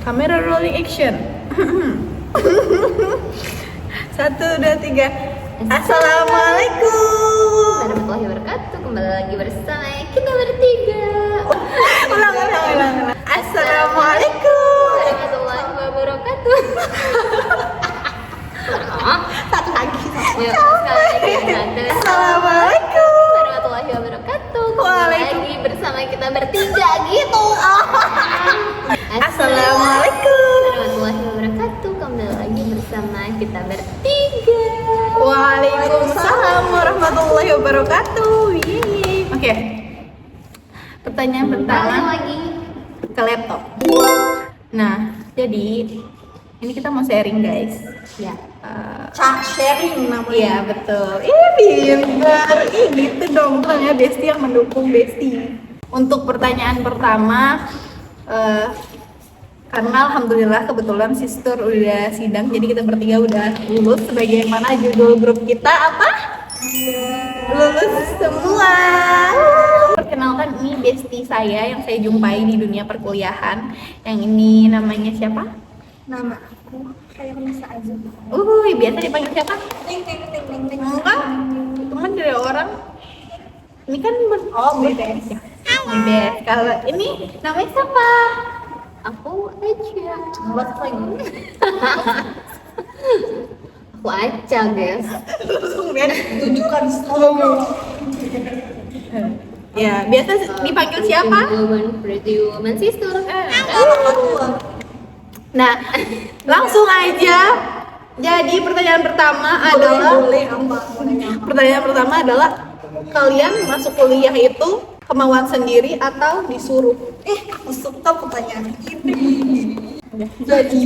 Kamera rolling action. 1, 2, 3. Assalamualaikum warahmatullahi wabarakatuh. Kembali lagi bersama kita bertiga. Ulang. Assalamualaikum Warahmatullahi wabarakatuh. Satu lagi. Yuk, sekali lagi. Assalamualaikum Warahmatullahi wabarakatuh. Kembali Waalaikum. lagi bersama kita bertiga gitu. Assalamualaikum Warahmatullahi wabarakatuh. Kembali lagi bersama kita bertiga. Waalaikumsalam warahmatullahi wabarakatuh. Yeay. Oke. Pertanyaan pertama Balik lagi. ke laptop. Nah, jadi ini kita mau sharing guys. Ya. Sharing namanya. Iya betul. Pintar. Gitu dong. Namanya Besti yang mendukung Besti. Untuk pertanyaan pertama, karena alhamdulillah kebetulan sister udah sidang, jadi kita bertiga udah lulus. Sebagaimana judul grup kita apa? Lulus semua. Perkenalkan, ini Besti saya yang saya jumpai di dunia perkuliahan. Yang ini namanya siapa? Nama aku kayak Nisa aja. Biasa dipanggil siapa? Ting. Enggak, itu kan dari orang. Ini kan Bebes. Bebes. Kalau ini namanya siapa? Aku aja. Buat lagi. Aku aja, guys. Tunjukkan slogan. Ya, biasa dipanggil siapa? Pretty woman sister. Nah, langsung aja. Jadi pertanyaan pertama adalah kalian masuk kuliah itu kemauan sendiri atau disuruh? Aku suka pertanyaan ini. Jadi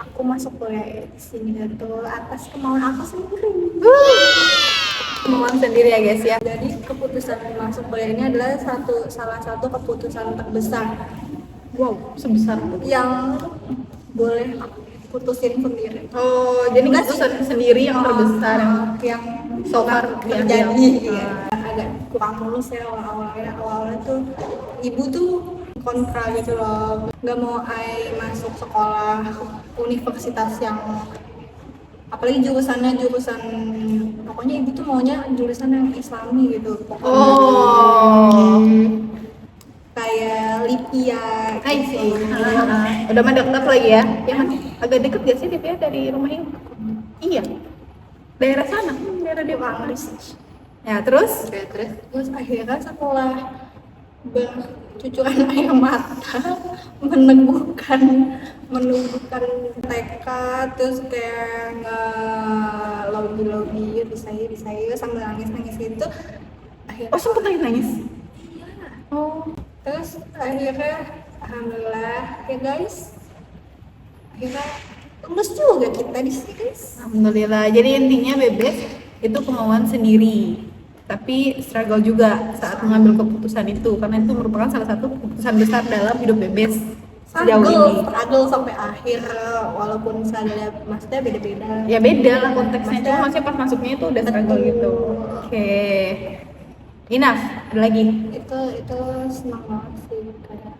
aku masuk kuliah di sini itu atas kemauan aku sendiri. Kemauan sendiri ya guys ya. Jadi keputusan masuk kuliah ini adalah salah satu keputusan terbesar Wow, sebesar yang boleh aku putusin sendiri. Oh, jadi keputusan sendiri yang terbesar yang so far terjadi. Iya. Agak kurang mulus ya awalnya tuh ibu tuh kontra gitu loh, nggak mau masuk sekolah universitas yang apalagi jurusan pokoknya ibu tuh maunya jurusan yang islami gitu pokoknya. Kayak Lipia sih. Udah mah deket lagi ya. Agak deket gak sih Lipia dari rumah ibu? Iya. Daerah sana, daerah Depok. Ya, terus? Terus akhirnya setelah bercucuran air mata menunggukan TK, terus kayak lobby bisa sambil nangis gitu akhirnya Sempet nangis? terus akhirnya alhamdulillah ya guys, akhirnya lulus juga kita di sini guys. Alhamdulillah. Jadi intinya Bebes itu kemauan sendiri, tapi struggle juga saat mengambil keputusan itu, karena itu merupakan salah satu keputusan besar dalam hidup Bebes sejauh ini. Struggle sampai akhir, walaupun misalnya maksudnya beda-beda. Ya beda lah konteksnya, cuma maksudnya pas masuknya itu udah struggle gitu. Oke. Enough, ada lagi? Itu senang banget sih kayak.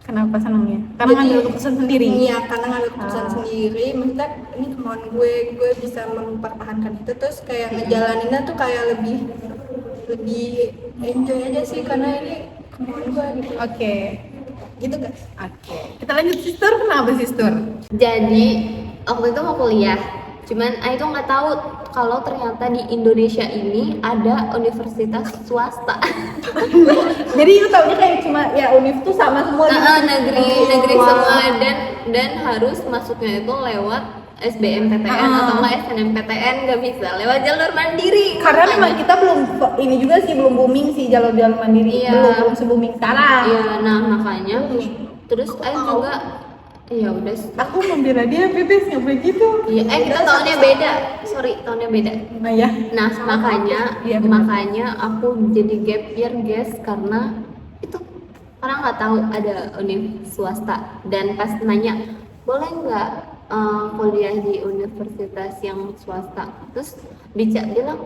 Kenapa senangnya? Karena ngambil keputusan sendiri? Iya, karena ngambil keputusan sendiri. Maksudnya ini kemauan gue bisa mempertahankan itu, terus kayak ngejalaninnya tuh kayak lebih enjoy aja sih, karena ini kemauan gue gitu. Oke. Gitu guys. Oke. Kita lanjut sister, kenapa sister? Jadi waktu itu mau kuliah, cuman itu nggak tahu kalau ternyata di Indonesia ini ada universitas swasta. Jadi lu taunya kayak cuma ya univ tuh sama semua gitu? negeri semua, dan harus masuknya itu lewat SBMPTN atau nggak SNMPTN, nggak bisa lewat jalur mandiri. Karena memang kita belum ini juga sih, belum booming sih jalur mandiri. Iya. Belum se-booming sekarang. Iya, nah makanya terus juga ya udah. Aku membela dia, Bebes nggak boleh gitu. Iya, kita tahunnya beda. Tahunnya beda. Nah ya. Nah, Iya, benar. makanya aku jadi gap year guys, karena itu orang nggak tahu ada univ swasta, dan pas nanya boleh nggak kuliah di universitas yang swasta, terus bilang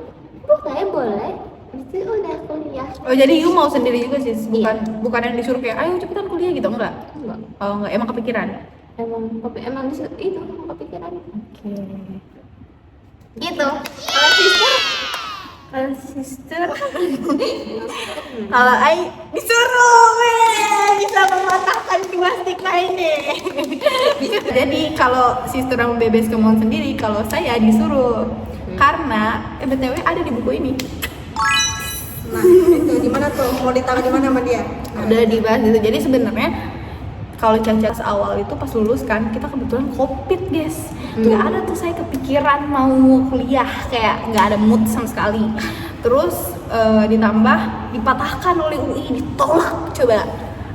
boleh itu udah kuliah. Oh jadi you mau sendiri juga sih, bukan yang disuruh kayak ayo cepetan kuliah gitu, enggak? enggak. Oh enggak, emang kepikiran? Emang itu kepikiran. Oke. Gitu. Kalau sister Kalau sister, kalau Ai disuruh, bisa mematahkan dua stigma ini. Jadi kalau sister sama bebes kemauan sendiri, kalau saya disuruh. Karena BTW ada di buku ini. Nah, itu gimana tuh? Mau ditaruh di mana sama dia? Udah dibahas gitu. Jadi sebenarnya kalau Caca awal itu pas lulus kan, kita kebetulan covid guys. Nggak ada tuh saya kepikiran mau kuliah, kayak nggak ada mood sama sekali. Terus ditambah dipatahkan oleh UI, ditolak, coba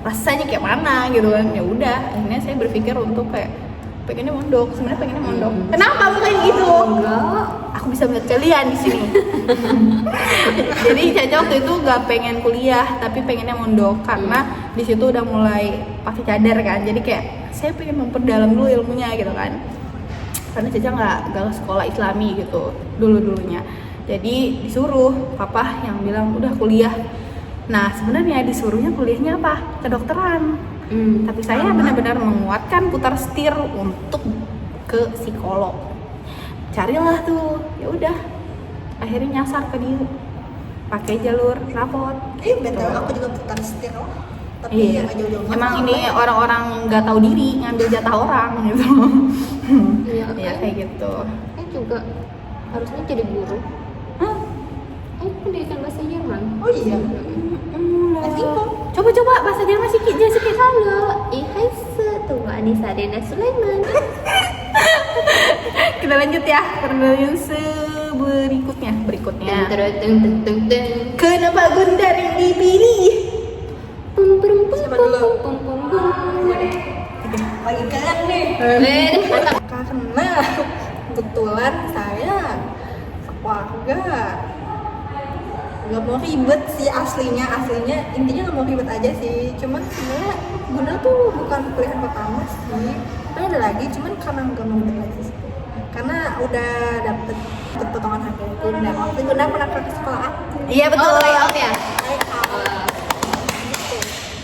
rasanya kayak mana gitu kan. Ya udah, akhirnya saya berpikir untuk kayak pengennya mondok, sebenarnya pengennya mondok. Kenapa bukan gitu? enggak. Aku bisa melihat kalian di sini. Jadi Caca waktu itu nggak pengen kuliah, tapi pengennya mondok karena di situ udah mulai pakai cadar kan. Jadi kayak saya pengen memperdalam dulu ilmunya gitu kan. Karena Caca nggak sekolah Islami gitu dulunya. Jadi disuruh papa yang bilang udah kuliah. Nah sebenarnya disuruhnya kuliahnya apa? Kedokteran. Tapi saya benar-benar menguatkan putar setir untuk ke psikolog. Carilah tuh, ya udah. Akhirnya nyasar ke dia. Pakai jalur rapot. Betul, aku juga putar setir tapi Iya. nggak jauh-jauh. Emang ini orang-orang nggak tahu diri ngambil jatah orang gitu. Iya, Ya kayak gitu. Saya juga harusnya jadi guru. Pendidikan bahasa Jerman. Oh iya. Coba bahasa Jerman sikit. Halo, ich heiße Tuba Anissa Dena Sulaiman. Kita lanjut ya pertanyaan berikutnya. Kenapa Gundar yang dipilih? Siapa dulu? Lagi kalian nih. Karena kebetulan saya keluarga nggak mau ribet sih aslinya intinya nggak mau ribet aja sih, cuman sebenarnya Guna tuh bukan pilihan pertama sih, tapi ada lagi cuman karena nggak mau ribet aja sih, karena udah dapet potongan harga Guna waktu Guna pernah ke sekolah aku. Iya betul. Oh, layout ya?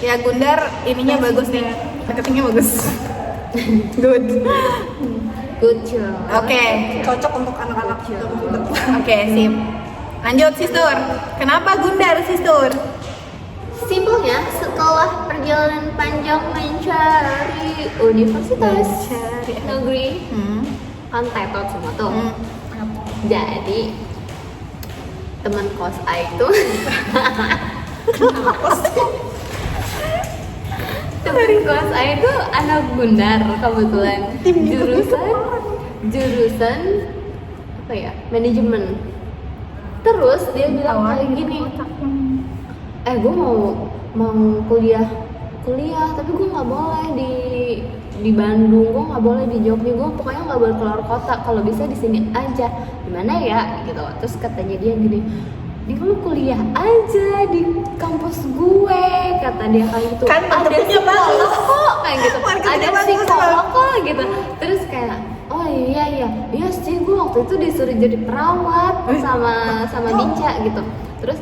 Ya Gundar ininya bagus nih, marketingnya bagus. Good. Good job. Oke, Cocok untuk anak-anak juga ribet. oke sip. Lanjut Sister. Kenapa Gundar Sister? Simpelnya, setelah perjalanan panjang mencari universitas negeri, kan tetot semua tuh. Jadi teman kos A itu teman kos A itu anak Gundar kebetulan, jurusan apa ya, manajemen. Terus dia bilang kayak gini, gue mau kuliah tapi gue nggak boleh di Bandung, gue nggak boleh di Jogja, gue pokoknya nggak boleh keluar kota, kalau bisa di sini aja. Gimana ya gitu. Terus katanya dia gini, lu kuliah aja di kampus gue, kata dia kayak gitu. Kan marketingnya bagus kok kayak gitu, Marketingnya ada bagus, psikolog kok gitu. Terus kayak oh iya sih, gue waktu itu disuruh jadi perawat sama Dinca gitu. Terus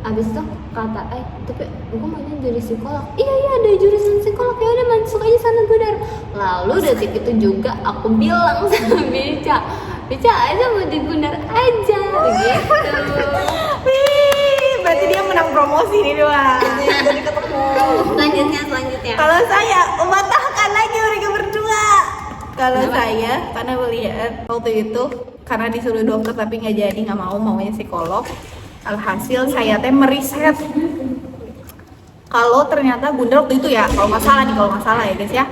abis itu kata tapi gue maunya jadi psikolog. Iya ada jurusan psikolog, ya udah masuk aja sana Gundar. Lalu detik itu juga aku bilang sama Dinca aja mau jadi Gundar aja gitu. Berarti dia menang promosi nih doang. Jadi ketemu. Selanjutnya. Kalau saya mematahkan lagi mereka berdua. Kalau saya karena melihat waktu itu karena disuruh dokter tapi nggak jadi, nggak maunya psikolog. Alhasil saya meriset kalau ternyata Gundar waktu itu ya, kalau nggak salah ya guys ya,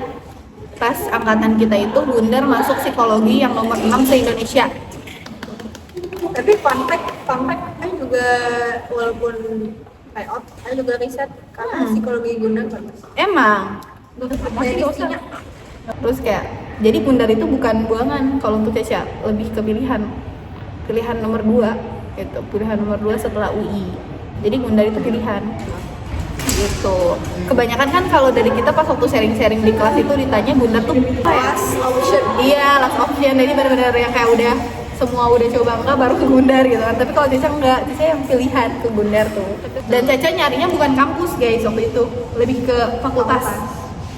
pas angkatan kita itu Gundar masuk psikologi yang nomor 6 se-Indonesia. Tapi fun fact, saya juga walaupun layout, saya juga riset karena psikologi Guna bagus. Emang Dari isinya. terus kayak jadi Gundar itu bukan buangan kalau untuk Caca, lebih ke pilihan nomor 2 gitu, pilihan nomor 2 setelah UI. Jadi Gundar itu pilihan gitu. Kebanyakan kan kalau dari kita pas waktu sharing-sharing di kelas itu ditanya Gundar tuh Last option. Iya, last option. Jadi benar-benar yang kayak udah semua udah coba enggak baru ke Gundar gitu kan. Tapi kalau Caca enggak, Caca yang pilihan ke Gundar tuh. Dan Caca nyarinya bukan kampus guys waktu itu, lebih ke fakultas.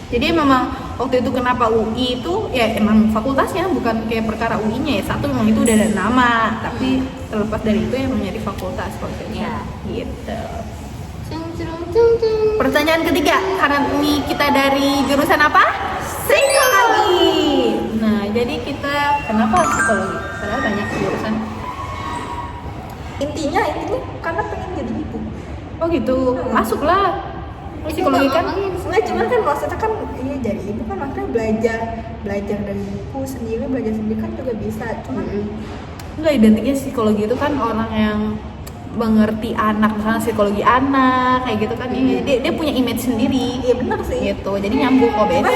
Jadi memang waktu itu kenapa UI itu ya emang fakultasnya, bukan kayak perkara UI-nya ya. Satu memang itu udah ada nama, tapi terlepas dari itu emang jadi fakultas Ya. gitu. Cung, cung, cung, cung. Pertanyaan ketiga, karena ini kita dari jurusan apa? Psikologi. Nah, jadi kita kenapa psikologi? Padahal banyak jurusan. Intinya karena pengen jadi ibu. Oh gitu, masuklah. Psikologi kan? Nggak, cuman kan maksudnya kan iya jadi ibu kan maksudnya belajar dari buku sendiri, belajar sendiri kan juga bisa. Cuman Enggak, identiknya psikologi itu kan orang yang mengerti anak, misalnya psikologi anak kayak gitu kan. Dia punya image sendiri. iya benar sih. Gitu, jadi nyambung kok Bes.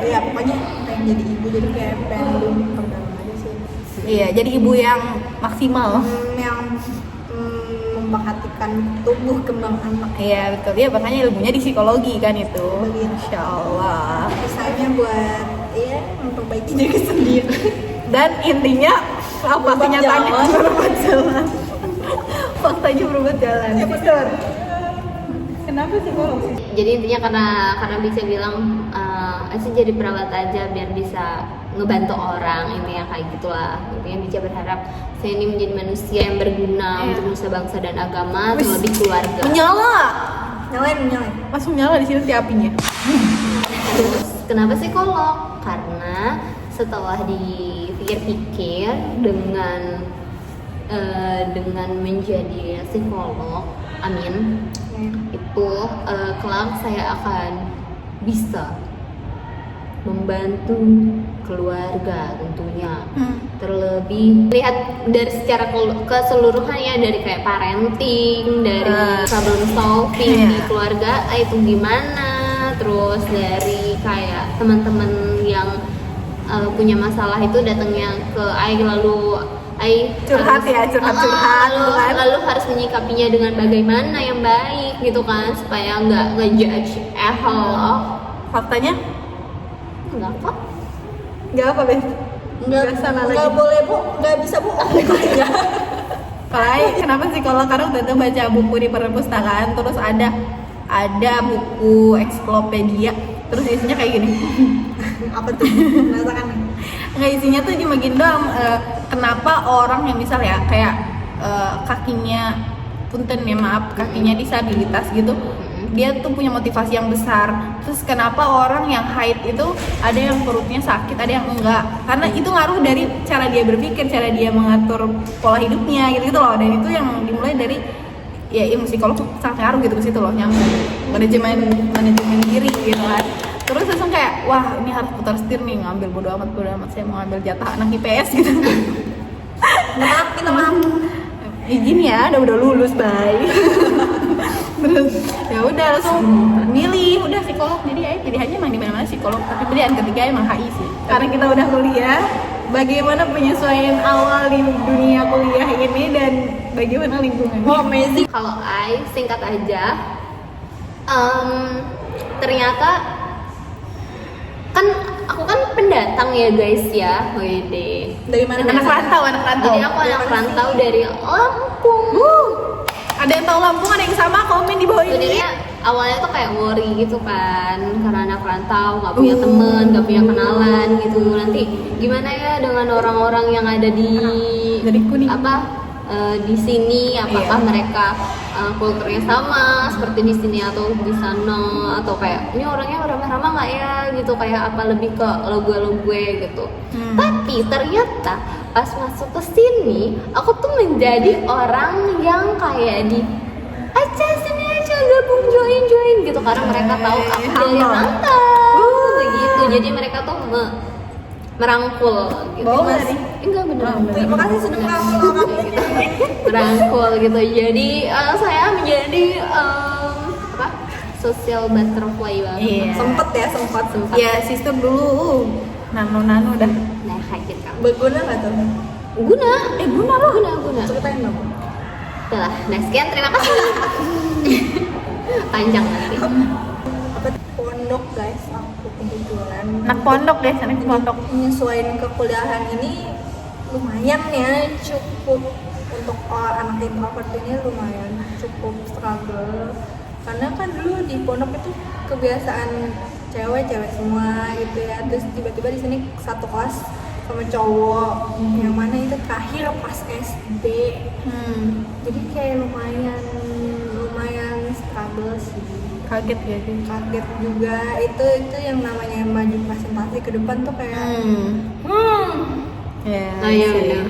Iya pokoknya pengen jadi ibu, jadi kayak pengen perdalam aja sih. Iya, jadi ibu yang maksimal. Yang memperhatikan tumbuh kembang anak. Iya betul, ya makanya ilmunya di psikologi kan itu. Begitu. Insya Allah. Misalnya buat memperbaiki diri sendiri. Dan intinya apa? Berubah Kenyataannya jalan. berubah jalan. Faktanya berubah jalan. Ya betul. Kenapa psikolog sih? Jadi intinya karena bisa bilang Asyik jadi perawat aja biar bisa ngebantu orang, intinya kayak gitulah. Intinya Bija berharap saya ini menjadi manusia yang berguna untuk nusa bangsa dan agama, terlebih keluarga. Menyala. Nyalain. Langsung nyala di sini si apinya. Terus kenapa psikolog? Karena setelah dipikir-pikir dengan menjadi psikolog, amin, itu kelak saya akan bisa membantu keluarga tentunya. Terlebih lihat dari secara keseluruhan ya, dari kayak parenting, dari problem solving di keluarga itu gimana, terus dari kayak teman-teman yang punya masalah itu datangnya ke Ai, lalu Ai Curhat ya, curhat kan? lalu harus menyikapinya dengan bagaimana yang baik gitu kan, supaya nggak ngejudge Faktanya? Enggak kok. Nggak apa Bes? Nggak boleh bu, nggak bisa bu. Kai, kenapa sih kalau karena waktu itu baca buku di perpustakaan, terus ada buku eksplopedia, terus isinya kayak gini. Apa tuh? Merasakan nih. Nggak, isinya tuh cuma gini doang. Kenapa orang yang misal ya kayak kakinya punten ya maaf, kakinya disabilitas gitu, dia tuh punya motivasi yang besar. Terus kenapa orang yang haid itu ada yang perutnya sakit, ada yang enggak, karena itu ngaruh dari cara dia berpikir, cara dia mengatur pola hidupnya gitu loh. Dan itu yang dimulai dari ya ilmu psikolog sangat ngaruh gitu ke situ loh, yang manajemen diri gitu kan. Terus langsung kayak wah ini harus putar setir nih, ngambil bodo amat saya mau ngambil jatah anak IPS gitu. Minta maaf. Izin ya, udah lulus bye. Terus ya udah langsung milih udah psikolog. Jadi ya pilihannya emang di mana-mana psikolog, tapi pilihan ketiga emang HI sih. Karena kita udah kuliah, bagaimana penyesuaian awal di dunia kuliah ini dan bagaimana lingkungannya. Oh amazing. Kalau Ai singkat aja, ternyata kan aku kan pendatang ya guys ya, wede. Dari mana? Anak rantau. Jadi aku anak rantau dari Lampung. Ada yang tahu Lampung, ada yang sama, komen di bawah ini. Sebenarnya awalnya tuh kayak worry gitu kan, karena anak rantau nggak punya temen, nggak punya kenalan gitu. Nanti gimana ya dengan orang-orang yang ada di Kuning. di sini, apakah mereka kulturnya sama seperti di sini atau di sana, atau kayak ini orangnya ramah-ramah nggak ya gitu, kayak apa lebih ke lo gue gitu. Tapi ternyata pas masuk ke sini aku tuh menjadi orang yang kayak sini aja gabung join gitu, karena mereka tahu aku dari rantau begitu. Jadi mereka tuh merangkul gitu. Mas. Enggak bener. Terima kasih sudah merangkul kami. Merangkul gitu. Jadi saya menjadi social butterfly banget. Iya. Sempet. Ya sistem dulu nano dah. Nah, kaget kamu. Berguna nggak tuh? Guna. Guna loh. Guna. Ceritain dong. Udah lah. Nah, sekian, terima kasih. Panjang nanti. Apa pondok guys? Aku kebetulan. Anak pondok deh, anak pondok. Menyesuaikan kekuliahan ini lumayan ya, cukup untuk anak introvert ini lumayan cukup struggle. karena kan dulu di pondok itu kebiasaan cewek semua gitu ya, terus tiba-tiba di sini satu kelas sama cowok, yang mana itu terakhir pas SD. Jadi kayak lumayan struggle sih, Kaget ya sih. kaget juga. Itu yang namanya maju presentasi ke depan tuh kayak Ya, Oh iya sih. benar.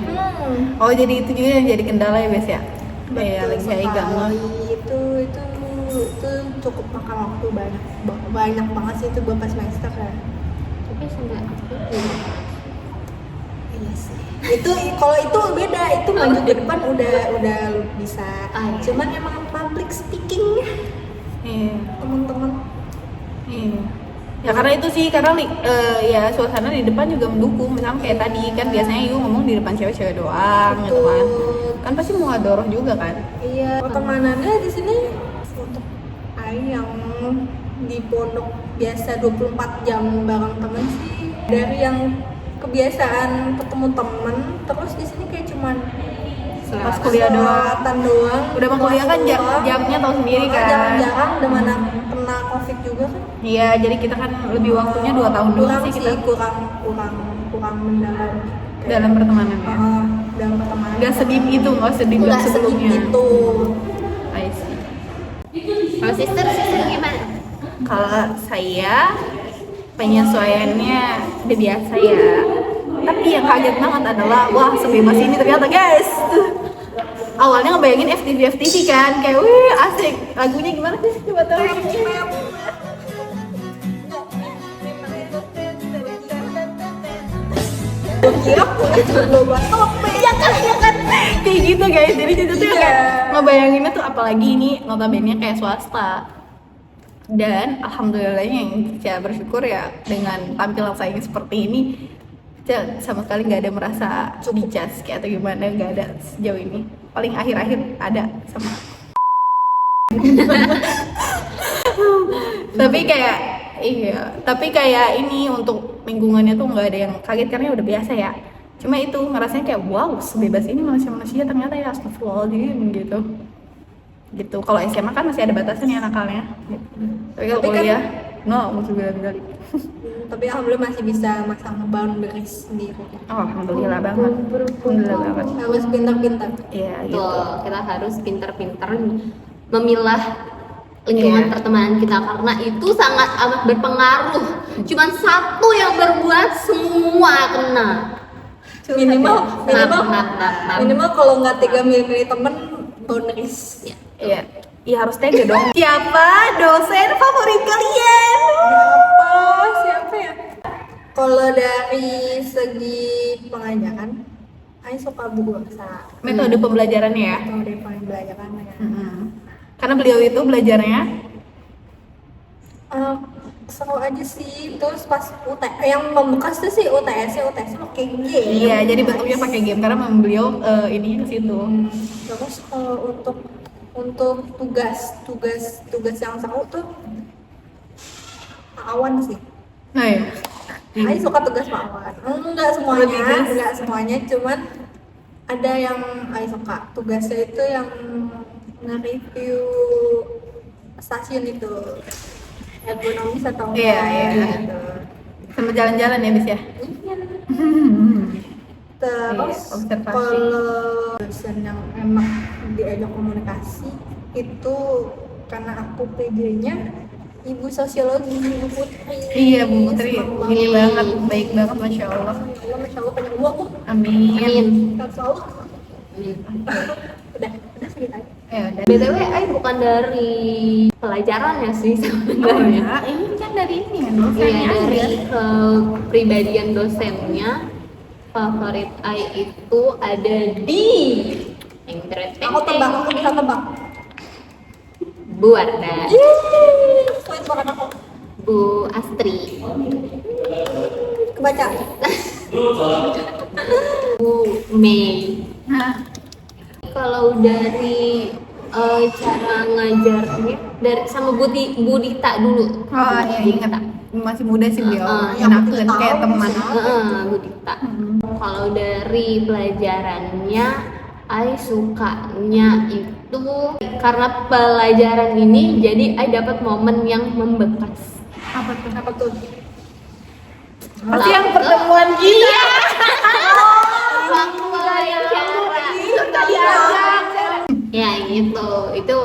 Oh jadi itu juga yang jadi kendala ya Bes ya? Kayak betul lagi kayak sekali. itu cukup makan waktu banyak banget sih itu beberapa semester kan. Tapi sampai aku Iya sih. Itu kalau itu beda, itu maju ke depan udah bisa. Iya. Cuman emang public speaking Iya. teman-teman. Iya. Ya karena itu sih, karena ya suasana di depan juga mendukung. Misalnya kayak tadi kan biasanya Yu ngomong di depan cewek-cewek doang gitu kan. Kan pasti muhadharah juga kan. Iya, pertemanannya di sini untuk yang di pondok biasa 24 jam bareng temen sih. Dari yang kebiasaan ketemu temen, terus di sini kayak cuman Pas kuliah doang. selatan doang. Udah mah kuliah kan kelas doang. jamnya tahu sendiri kan. Jarang-jarang, udah mana kena covid juga kan. Iya, jadi kita kan lebih waktunya 2 tahun dulu kurang sih kita kurang mendalam dalam pertemanan ya. dalam pertemanan. Gak sedip itu, gak sedip yang Nggak sebelumnya. segitu. I see. Kalau sister gimana? Kalau saya penyesuaiannya udah biasa ya. Tapi yang kaget banget adalah wah sebebas ini ternyata guys. Awalnya ngebayangin FTV kan, kayak wih asik. Lagunya gimana sih? Coba tahu lagunya. Kira kuliah cuma 12 topik. Iya kan kayak gitu guys. Jadi itu tuh Iya. kayak ngebayanginnya tuh apalagi ini notabene kayak swasta. Dan alhamdulillahnya yang saya bersyukur ya dengan tampilan saya seperti ini, saya sama sekali nggak ada merasa dicas kayak atau gimana, nggak ada sejauh ini. Paling akhir-akhir ada sama. tapi kayak ini untuk lingkungannya tuh nggak ada yang kaget karena udah biasa ya. Cuma itu ngerasanya kayak wow sebebas ini manusia ternyata ya, astagfirullahaladzim gitu. Kalau SMA kan masih ada batasan ya nakalnya gitu. Tapi kalau Tapi kan- kuliah no juga kali. Tapi alhamdulillah masih bisa masang boundaries sendiri. Oh alhamdulillah banget, alhamdulillah banget. Harus pintar-pintar. Iya gitu. Betul, kita harus pintar-pintar memilah lingkungan Iya. pertemanan kita karena itu sangat amat berpengaruh. Cuman satu yang berbuat semua kena. Minimal kalau nggak tega milih temen, boundaries. Ya. Iya harus tega dong. Siapa dosen favorit kalian? Siapa ya? Kalau dari segi pengajaran, saya suka Bu Rosa. Metode pembelajarannya ya. Kalau dari pembelajaran ya. Karena beliau itu belajarnya Seru aja sih. Terus pas yang membekas tuh sih UTS pakai G. iya jadi bentuknya pakai game karena memang beliau ininya ke situ. Terus kalau untuk tugas yang seru tuh Pak Awan sih. Nah ya. Saya suka tugas Pak Awan. Enggak semuanya, cuman ada yang saya suka. Tugasnya itu yang nge-review stasiun itu. Ergonomis atau Iya, enggak iya. gitu. Sama jalan-jalan ya bis ya. Terus Iya, observasi. kalau dosen yang emang diajak komunikasi itu karena aku PJ-nya Ibu Sosiologi, Ibu Putri. Iya Bu Putri, Senang ini banget. banget, baik banget masya Allah. Ya Allah, Masya Allah, pengen gua. Amin. Amin. Insya Allah. Amin. Udah segitu aja. Ya udah. BTW, bukan dari pelajaran ya sih sebenarnya. Nah, ini kan dari ini ya Iya, dosennya dari aja. kepribadian dosennya. Favorit I itu ada di Aku tebak, aku bisa tebak. Bu Wardah, Sweet banget aku. Bu Astri, Kebaca. Bu Mei. Nah, Kalau dari cara ngajarnya dari sama Bu Dita dulu. oh ya ingat masih muda sih beliau, yang enak penting kan kayak tahu teman. bisa. Bu Dita. Kalau dari pelajarannya, I sukanya itu itu karena pelajaran ini jadi I dapat momen yang membekas. Apa tuh? Pasti yang pertemuan kita. Waktu wawancara. Tadi ajak. Ya gitu, itu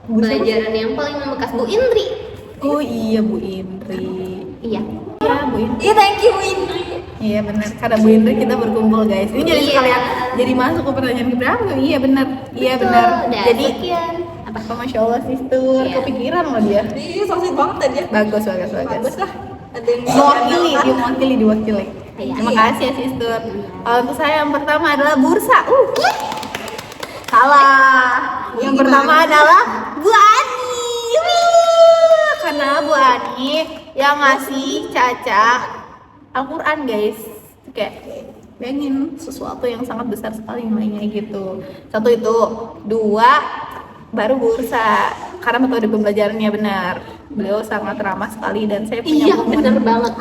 pelajaran yang paling membekas. Bu Indri. Oh iya Bu Indri. Iya. Iya Bu Indri. Iya, thank you Indri. Iya benar. Karena Bu Indri kita berkumpul guys. Ini jadi Iya. sekalian jadi masuk ke pertanyaan keberapa? Iya benar. Iya benar. Udah, Jadi sekian. Apa? Masya Allah sister, Iya. kepikiran loh dia. Iya, so sweet banget tadi ya. Bagus. Bagus lah. Ada yang Diwakili. Iya. Terima kasih ya sister. Untuk saya yang pertama adalah bursa. Salah. Yang pertama adalah Bu Ani. Wih, karena Bu Ani yang ngasih Caca Al-Quran guys. Kayak pengen sesuatu yang sangat besar sekali nilainya gitu. Satu itu, dua baru bursa karena metode pembelajarannya benar. Beliau sangat ramah sekali dan saya punya Iya, momen- bener banget.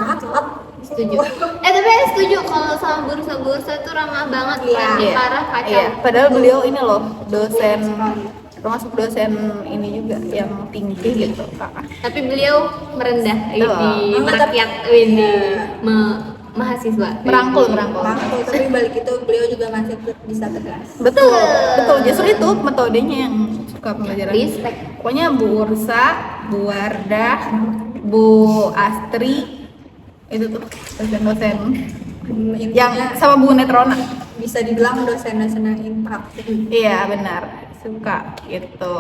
Setuju. Tapi saya setuju kalau sama bursa-bursa itu ramah banget kan. Iya. Parah kacau. Iya, padahal beliau ini loh dosen, termasuk dosen ini juga yang tinggi gitu kakak. Tapi beliau merendah ini Betul. merakyat ini mahasiswa. Merangkul. Rangkul, tapi balik itu beliau juga masih bisa tegas. Betul. Justru itu metodenya yang suka pembelajaran. Respect. Pokoknya Bu Ursa, Bu Wardah, Bu Astri, itu tuh dosen-dosen yang Intinya sama Bu Netrona. bisa dibilang dosen-dosen yang interaktif. Iya benar, suka gitu.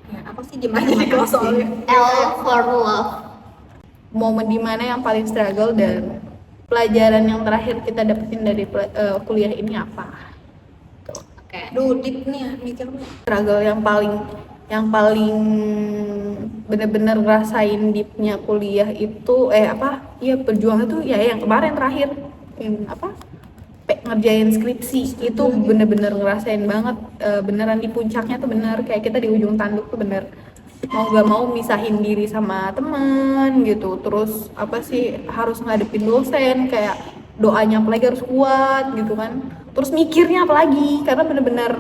Ya, aku sih diem aja kalau soalnya. L for love. Momen dimana yang paling struggle dan pelajaran yang terakhir kita dapetin dari kuliah ini apa? Oke. Duh, deep nih ya mikirnya. Struggle yang paling bener-bener ngerasain deepnya kuliah itu perjuangan tuh ya yang kemarin terakhir yang ngerjain skripsi itu bener-bener ngerasain banget, beneran di puncaknya tuh bener kayak kita di ujung tanduk tuh bener mau gak mau misahin diri sama teman gitu, terus harus ngadepin dosen, kayak doanya apalagi harus kuat gitu kan, terus mikirnya apalagi karena bener-bener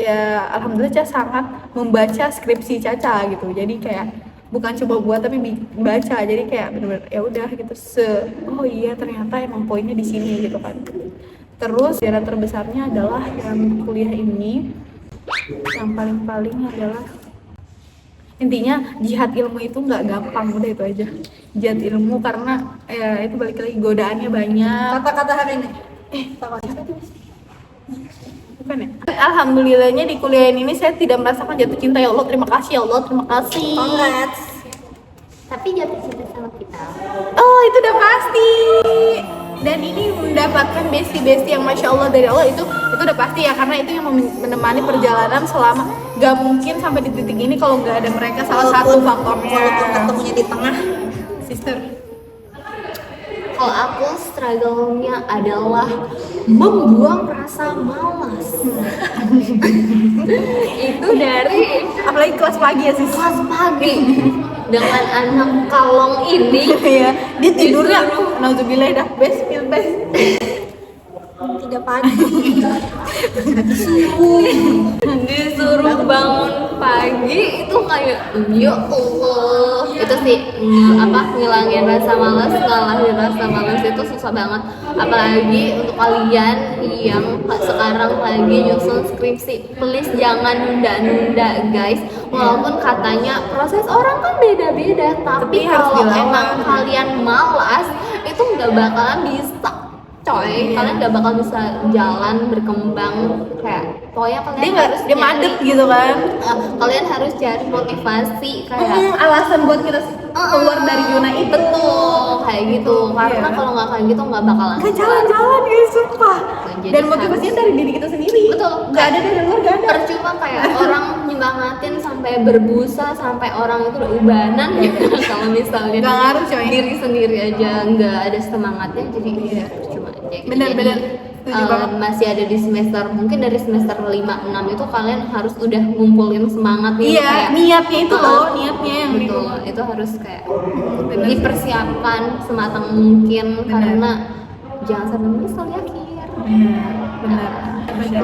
ya alhamdulillah Caca sangat membaca skripsi Caca gitu, jadi kayak bukan coba buat tapi baca, jadi kayak bener-bener ya udah gitu oh iya ternyata emang poinnya di sini gitu kan. Terus pelajaran terbesarnya adalah yang kuliah ini yang paling adalah intinya jihad ilmu itu nggak gampang, udah itu aja jihad ilmu karena ya itu balik lagi godaannya banyak. Kata-kata hari ini. Bukan ya? Alhamdulillahnya di kuliah ini saya tidak merasakan jatuh cinta, ya Allah terima kasih ya Allah, terima kasih. Congrats. Tapi jatuh cinta sama kita. Oh itu udah pasti. Dan ini mendapatkan bestie-bestie yang masya Allah dari Allah itu udah pasti ya, karena itu yang menemani perjalanan selama, gak mungkin sampai di titik ini kalau nggak ada mereka, salah satu faktornya. Walaupun ketemunya di tengah. Sister. Kalau aku struggle-nya adalah membuang rasa malas. Itu dari Apalagi kelas pagi ya sis. kelas pagi dengan anak kalong ini. Iya, dia tidurnya nauzubillah dah best feel best. Tidak pagi. Disuruh bangun pagi itu kayak ya Allah, itu sih ngilangin rasa malas, ngalahin rasa malas itu susah banget, apalagi untuk kalian yang sekarang lagi nyusun skripsi, please jangan nunda-nunda guys, walaupun katanya proses orang kan beda-beda, tapi harus kalau dilawan. emang kalian malas itu nggak bakalan bisa coy, kalian gak bakal bisa jalan berkembang, kayak pokoknya kalian Dia madep gitu kan. kalian harus cari motivasi kayak Alasan buat kita keluar dari zona itu. betul kayak gitu, karena Iya. kalau nggak kayak gitu nggak bakalan Gak jalan-jalan guys, sumpah. Jadi Dan motivasinya dari diri kita sendiri. Betul. Gak ada dari luar, gak ada. percuma kayak orang nyemangatin sampai berbusa sampai orang itu udah ubanan gitu kalau misalnya Nggak ngaruh, coy. diri sendiri aja nggak ada semangatnya, jadi Iya. percuma aja gitu. Bener-bener. Jadi, Setuju banget. masih ada di semester, mungkin dari semester 5-6 itu kalian harus udah ngumpulin semangat nih, Iya, kayak niatnya itu loh, niatnya yang betul, itu harus kayak Bener. dipersiapkan sematang mungkin, Bener. karena jangan sampai menyesal ya akhir. Benar.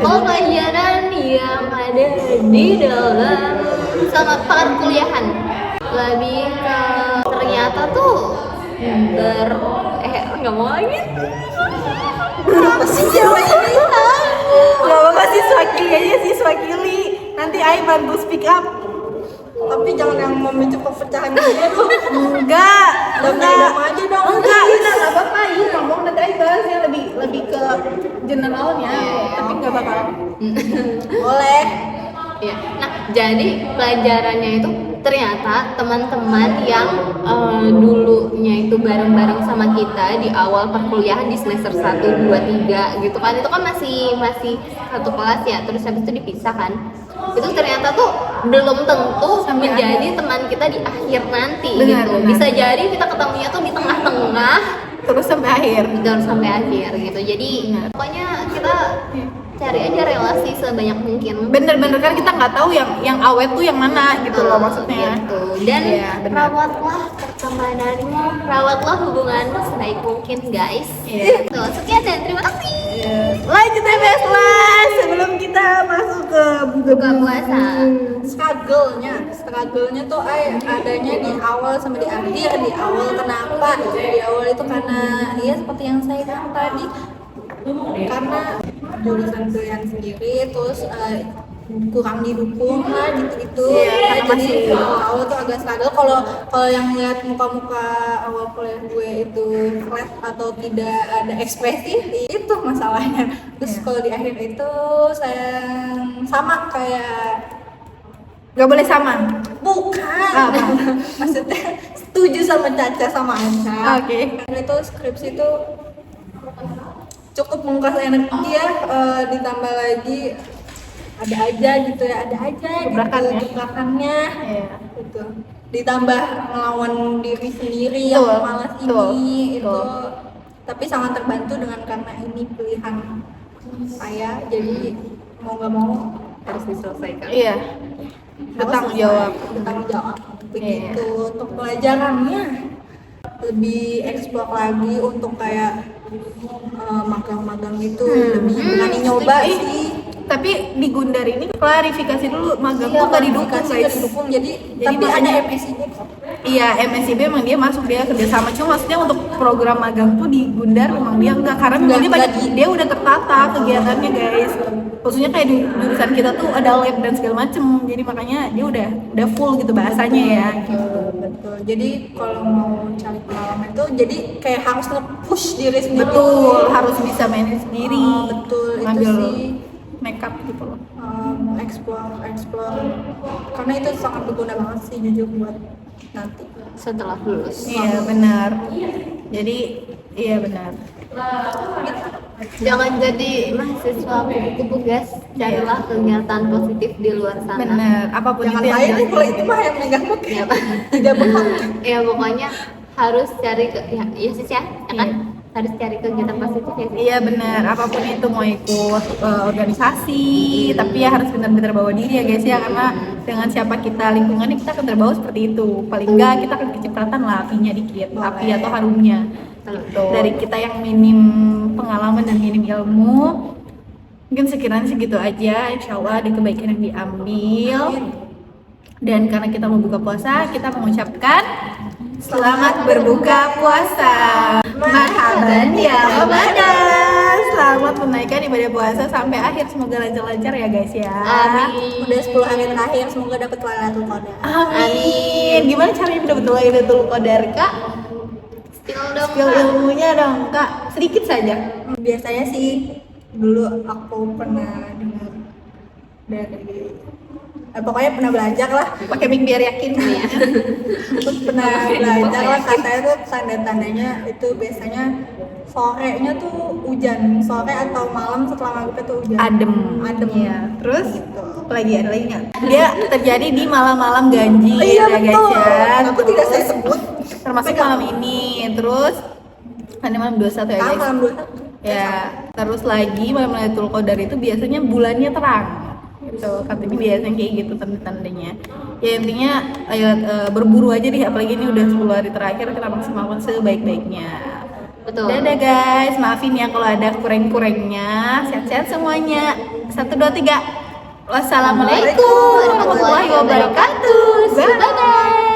Oh, pelajaran yang ada di dalam sama perkuliahan lebih ke ternyata tuh nggak mau lagi. Apa sih cewek ini? Gak apa-apa sih, swakili aja sih, swakili. Nanti Ai bantu speak up. Tapi jangan yang memicu perpecahan gitu. Enggak Aja dong. enggak apa-apa, ini ngomong nanti Ai bahasnya lebih ke generalnya, tapi nggak bakal. Boleh. Ya. Nah, jadi pelajarannya itu ternyata teman-teman yang dulunya itu bareng-bareng sama kita di awal perkuliahan di semester 1, 2, 3 gitu kan. Itu kan masih satu kelas ya, terus habis itu dipisah kan. Itu ternyata tuh belum tentu menjadi teman kita di akhir nanti gitu. Bisa jadi kita ketemunya tuh di tengah-tengah Terus sampai akhir. Gitu. Jadi pokoknya kita cari aja relasi sebanyak mungkin. Bener-bener kan kita nggak tahu yang awet tuh yang mana gitu loh maksudnya. Gitu. Dan Iya, benar. rawatlah pertemananmu, rawatlah hubunganmu sebaik mungkin guys. Iya. Tuh, sekian dan terima kasih. Lanjut MBS lah sebelum kita masuk ke Buka puasa. Struggle-nya tuh adanya di awal sama di akhir. Di awal kenapa? Di awal itu karena ya seperti yang saya bilang tadi, karena jurusan pilihan sendiri, terus kurang didukung lah gitu. Iya, karena Jadi masih awal tuh agak struggle. Kalau yang lihat muka-muka awal kuliah gue itu flat atau tidak ada ekspresi, itu masalahnya. Terus kalau di akhir itu saya sama kayak nggak boleh sama. bukan Apa? maksudnya setuju sama Caca sama Anca. Oke. Karena itu skripsi itu cukup menguras energi ya, ditambah lagi ada aja gitu Gebrakannya. gebrakannya Iya. gitu, ditambah melawan diri sendiri yang Betul, malas betul, ini itu, betul. tapi sangat terbantu dengan karena ini pilihan saya, jadi mau nggak mau Harus diselesaikan. Iya. Bertanggung jawab. begitu. Untuk pelajarannya lebih eksplor lagi untuk kayak magang-magang gitu, lebih berani nyoba sih. Tapi di Gundar ini klarifikasi dulu, magang tuh nggak didukung guys. Jadi tapi makanya- ada MSIB kok. Iya, MSIB emang dia masuk, dia kerjasama, cuma maksudnya untuk program magang tuh di Gundar memang dia enggak, karena memang dia banyak, dia udah tertata kegiatannya guys. Maksudnya kayak di jurusan kita tuh ada lab dan segala macem, jadi makanya dia udah full gitu bahasanya ya. Betul. Jadi kalau mau cari pengalaman itu jadi kayak harus nge-push diri sendiri. Betul, harus bisa manage sendiri. Betul, itu Ngambil sih. makeup gitu loh. Explore karena itu sangat berguna banget sih jujur buat nanti. Setelah lulus. Iya benar. Jadi iya benar. Jangan jadi mahasiswa kupu-kupu guys. Carilah kegiatan positif di luar sana. Benar. Apapun Jangan itu yang saya nih kalau itu mah yang megang mic. Ya, Pak. Tidak berhak. Ya pokoknya harus cari ya sis ya, kan? Harus cari kegiatan positif ya sis. Iya benar, apapun itu mau ikut organisasi, tapi ya harus benar-benar bawa diri ya guys ya, karena dengan siapa kita lingkungannya kita akan terbawa seperti itu. Paling enggak kita akan kecipratan lah apinya dikit, api atau harumnya. Gitu. Dari kita yang minim pengalaman dan minim ilmu, mungkin sekiranya segitu aja. Insya Allah ada kebaikan yang diambil. Dan karena kita mau buka puasa, kita mengucapkan selamat berbuka puasa. Marhaban ya Ramadan. Selamat menunaikan ibadah puasa sampai akhir, semoga lancar-lancar ya guys ya. Amin. Udah 10 hari terakhir, semoga dapat Lailatul Qadar. Amin. Gimana caranya dapat Lailatul Qadar, Kak? Spill dong. Skill Kak. ilmunya dong, Kak. Sedikit saja. Biasanya sih dulu aku pernah dengar dari pokoknya pernah belajar lah, Pakai mic biar yakin ya. terus pernah belajar lah, katanya tuh tanda-tandanya itu biasanya sorenya tuh hujan, sore atau malam setelah maghrib itu hujan. Adem. Ya. Terus lagi ada lagi nggak? Dia terjadi di malam-malam ganjil Iya, ya guys betul. ya. Aku tidak saya sebut. Termasuk malam ini. Terus ada malam 21 ya guys. Malam 21. Ya, terus lagi malam Lailatul Qadar itu biasanya bulannya terang. Gitu. Katanya biasanya kayak gitu tanda-tandanya. Ya intinya ayo berburu aja deh, apalagi ini udah 10 hari terakhir, kita maksimalkan sebaik-baiknya. Betul. Dadah guys, maafin ya kalau ada kurang-kurangnya. Sehat-sehat semuanya. 1, 2, 3. Wassalamualaikum warahmatullahi wabarakatuh. Bye.